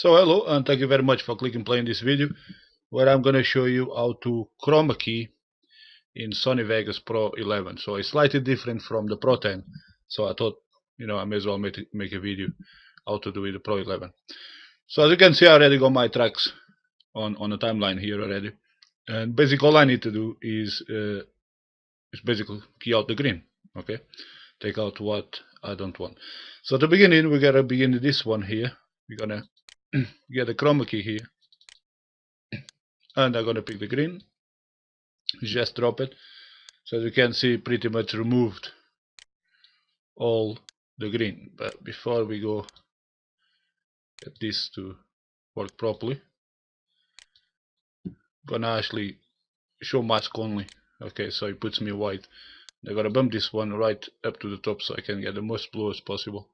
So hello and thank you very much for clicking play in this video where I'm gonna show you how to chroma key in Sony Vegas Pro 11. So it's slightly different from the Pro 10. So I thought, I may as well make a video how to do with the Pro 11. So as you can see, I already got my tracks on the timeline here already. And basically all I need to do is basically key out the green. Okay, take out what I don't want. So to begin in, we gotta begin this one here. We're gonna get the chroma key here, and I'm gonna pick the green, just drop it. So as you can see, pretty much removed all the green. But before we go get this to work properly, I'm gonna actually show mask only. Okay, so it puts me white. I'm gonna bump this one right up to the top so I can get the most blue as possible.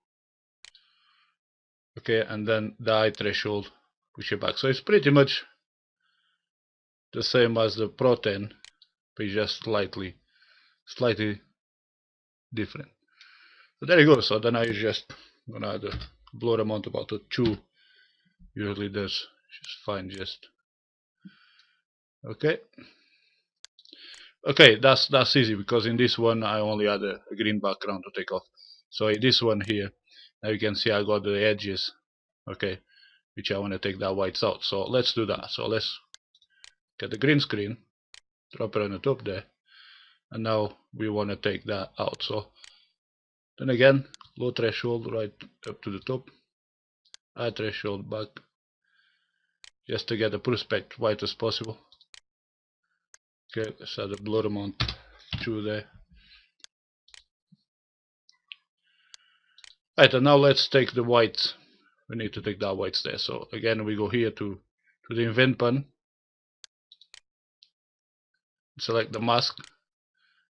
Okay, and then the eye threshold, push it back. So it's pretty much the same as the Pro 10, but just slightly different. So there you go. So then I just gonna add a blur amount about a 2. Usually does just fine. Just okay. Okay, that's easy because in this one I only add a green background to take off. So in this one here, now you can see I got the edges. Okay, which I want to take that whites out. So let's do that. So let's get the green screen, drop it on the top there, and now we want to take that out. So then again, low threshold right up to the top, high threshold back, just to get the prospect white as possible. Okay, let's add a blur amount through there. Right, and now let's take the white. We need to take that whites there. So again, we go here to the invent button, select the mask,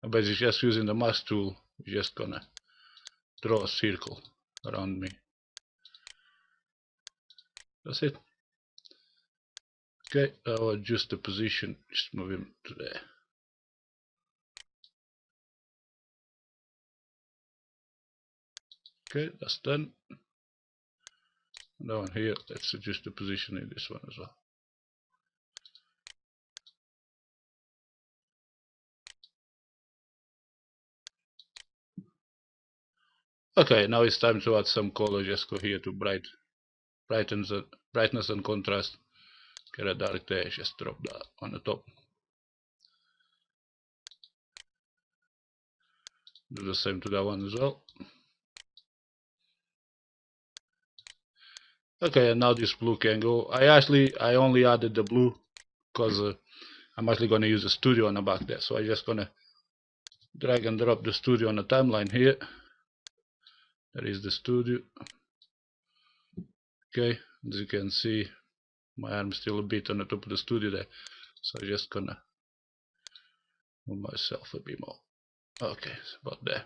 and basically just using the mask tool, we're just gonna draw a circle around me. That's it. Okay, I'll adjust the position, just move him to there. Okay, that's done. Down here, let's adjust the position in this one as well. Okay, now it's time to add some color. Just go here to brightness and contrast. Get a dark there, just drop that on the top. Do the same to that one as well. Okay, and now this blue can go. I only added the blue because I'm actually going to use the studio on the back there. So I'm just going to drag and drop the studio on the timeline here. There is the studio. Okay, as you can see, my arm's still a bit on the top of the studio there. So I'm just gonna move myself a bit more. Okay, it's about there.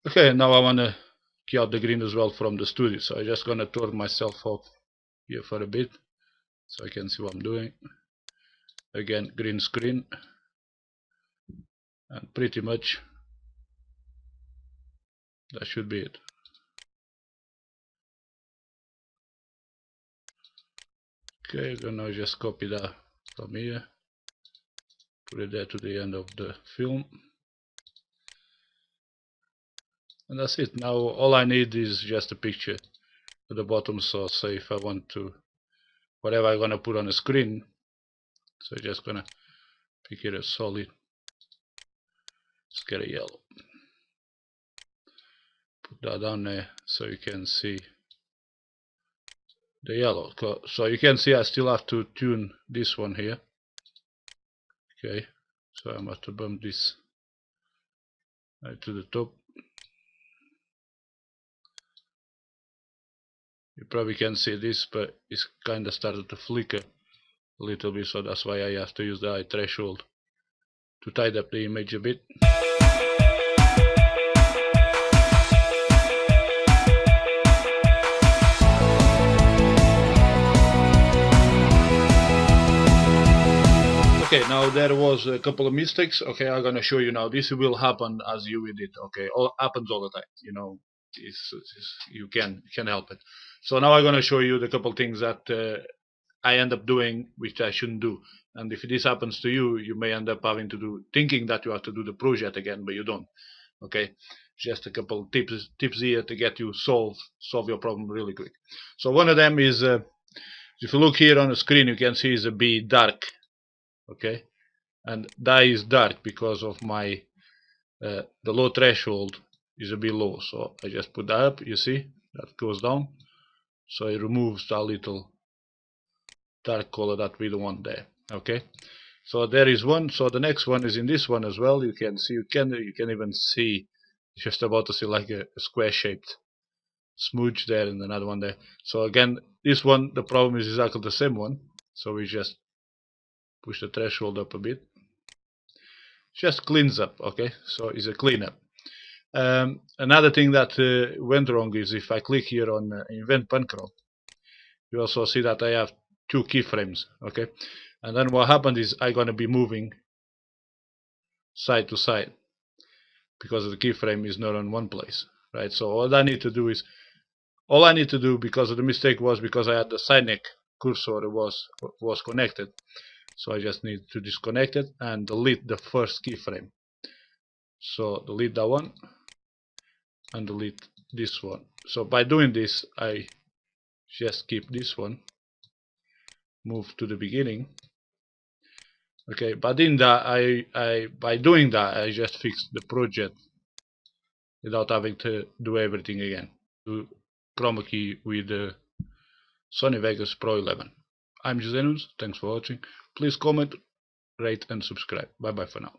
Okay, now I wanna key out the green as well from the studio. So I'm just gonna turn myself off here for a bit so I can see what I'm doing. Again, green screen, and pretty much that should be it. Okay, I'm gonna just copy that from here, put it there to the end of the film, and that's it. Now all I need is just a picture at the bottom. So say if I want to, whatever I'm gonna put on the screen, so I'm just gonna pick it as solid, just get a yellow, put that down there so you can see the yellow. So you can see I still have to tune this one here. Okay, so I must bump this right to the top. You probably can't see this, but it's kind of started to flicker a little bit, so that's why I have to use the high threshold to tidy up the image a bit. Okay, now there was a couple of mistakes. Okay, I'm gonna show you now. This will happen as you with it. Okay, all happens all the time. You know, you can help it. So now I'm gonna show you the couple things that I end up doing which I shouldn't do. And if this happens to you, you may end up having to thinking that you have to do the project again, but you don't. Okay, just a couple tips here to get you solve your problem really quick. So one of them is if you look here on the screen, you can see is a B dark. Okay, and that is dark because of my the low threshold is a bit low, so I just put that up. You see that goes down, so it removes that little dark color that we don't want there. Okay, so there is one. So the next one is in this one as well. You can see, you can even see, just about to see like a square shaped smudge there, and another one there. So again, this one, the problem is exactly the same one, so we just push the threshold up a bit, just cleans up. Okay, so it's a cleanup. Another thing that went wrong is if I click here on invent Pancro, you also see that I have two keyframes. Okay, and then what happened is I'm gonna be moving side to side because the keyframe is not on one place, right? So all I need to do, because of the mistake was because I had the side neck cursor was connected. So I just need to disconnect it and delete the first keyframe. So delete that one and delete this one. So by doing this, I just keep this one, move to the beginning. Okay, but in that by doing that, I just fixed the project without having to do everything again. Do chroma key with the Sony Vegas Pro 11. I'm Josenus, thanks for watching. Please comment, rate and subscribe. Bye bye for now.